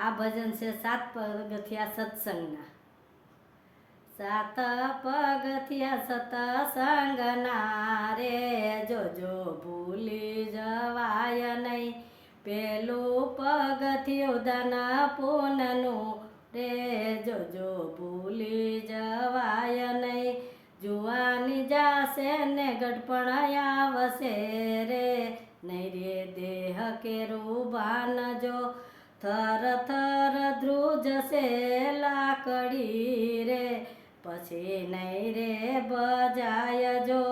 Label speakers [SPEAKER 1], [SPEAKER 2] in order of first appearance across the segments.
[SPEAKER 1] આ ભજન છે 7 પગથિયા સત્સંગના. 7 પગથિયા સત્સંગના રે, જોજો ભૂલી જવાય નહીં. પેલું પગથિયું ધન પૂનનું રે, જોજો ભૂલી જવાય નહીં. જુવાની જાશે ને ગઢપણ આવશે રે, નહીં રે દેહ કેરું ભાનજો. થર થર ધ્રુજશે લાકડી રે, પછી નહીં રે બજાય જો.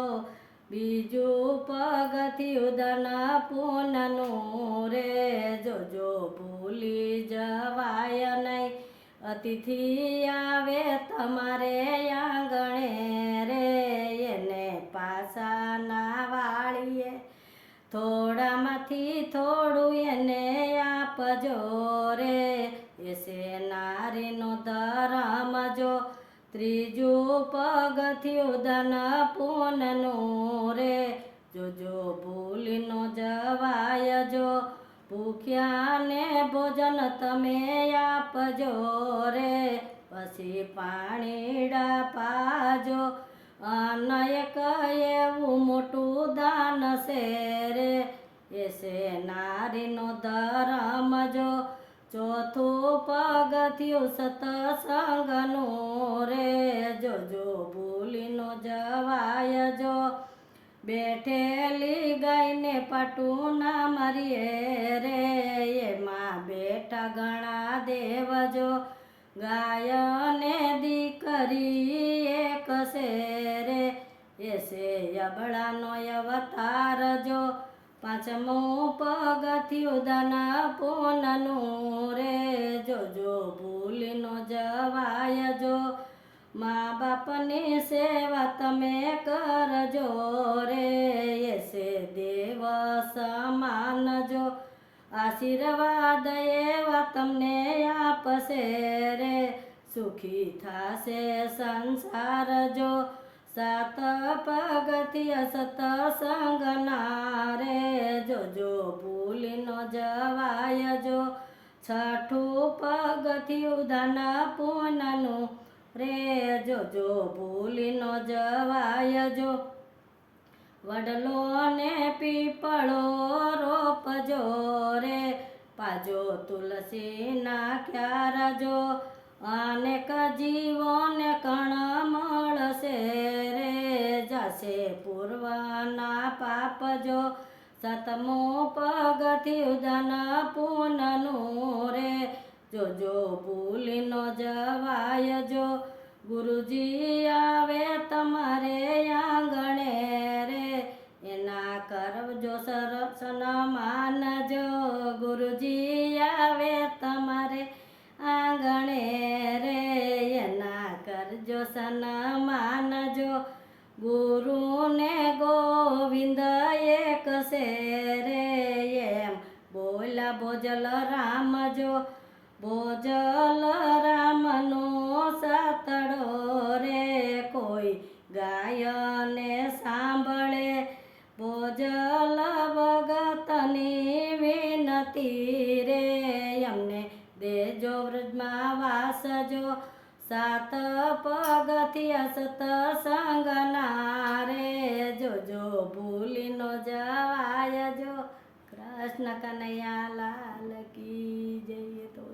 [SPEAKER 1] બીજું પગથિયું ધન પૂનનું રે, જોજો ભૂલી જવાય નહીં. અતિથિ આવે તમારે આંગણે રે, એને પાછા ના વાળીએ. થોડામાંથી થોડું એને આપજો રે, એસે નારીનો ધર્મ જો. ત્રીજું પગથિયું ધન પૂનનું રે, જોજો ભૂલી નો જવાય જો. ભૂખ્યાને ભોજન તમે આપજો રે, પછી પાણીડા પાજો. અન એક એવું મોટું દાન છે રે, એસે નારીનો ધર્મ જો. ચોથું પગથિયું સત્સંગનું રે, જોજો ભૂલી નો જવાય જો. બેઠેલી ગાયને પાટું ના મારીએ રે, એમાં બેઠા ઘણા દેવજો. ગાય ને દીકરી એક છે રે, એસે અબળાનો અવતાર જો. પાંચમું પગથિયું ધન પૂનનું રે, જોજો ભૂલી નો જવાય જો. મા બાપની સેવા તમે કરજો રે, એસે દેવ સમાન જો. આશીર્વાદ એવા તમને આપશે રે, સુખી થાશે સંસાર જો. 7 પગથિયા સત્સંગના રે, જોજો ભૂલી નો જવાય જો. છઠ્ઠું પગથિયું ધન પૂનનું રે, જોજો ભૂલી નો જવાય જો. વડલો ને પીપળો રોપજો રે, પાજો તુલસી ના ક્યાર જો. અનેક જીવોને કણ મળશે રે, જશે પૂર્વના પાપ જો. 7મું પગથિયું ધન પૂનનું રે, જોજો ભૂલી નો જવાય જો. ગુરુજી આવે તમારે આંગણે રે, એના કરજો સન્માન જો. ગુરુજી આવે તમારે આંગણે રે, એના કરજો સન્માન જો. ગુરુને ગોવિંદ એક છે રે, એમ બોલા બોજલ રામ જો. બોજલ રામનો સાતડો રે, કોઈ ગાયને સાંભળે. બોજલ ભગતની વિનતી રે, અમને દેજો વ્રજમાં વાસજો. 7 પગથિયા સત્સંગના રે, જોજો ભૂલી નો જવાય જો. કૃષ્ણ કનૈયા લાલ કી જય. તો